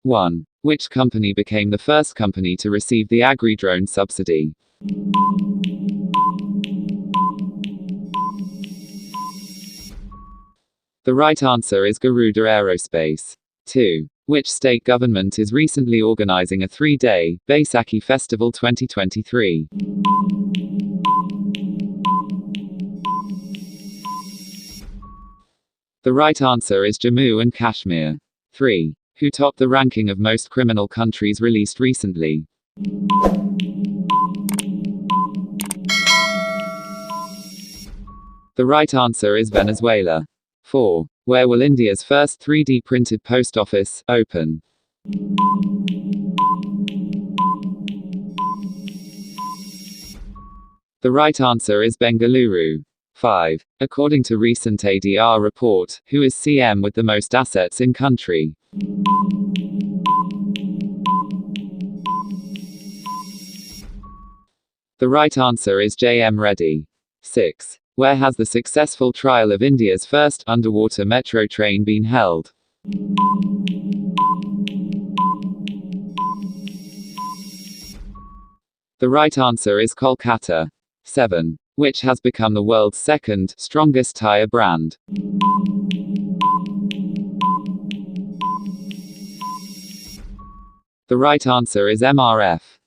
1. Which company became the first company to receive the Agri Drone subsidy? The right answer is Garuda Aerospace. 2. Which state government is recently organizing a 3-day Baisakhi Festival 2023? The right answer is Jammu and Kashmir. 3. Who topped the ranking of most criminal countries released recently? The right answer is Venezuela. 4. Where will India's first 3D printed post office open? The right answer is Bengaluru. 5. According to recent ADR report, who is CM with the most assets in country? The right answer is JM Reddy. 6. Where has the successful trial of India's first underwater metro train been held? The right answer is Kolkata. 7. Which has become the world's second strongest tire brand? The right answer is MRF.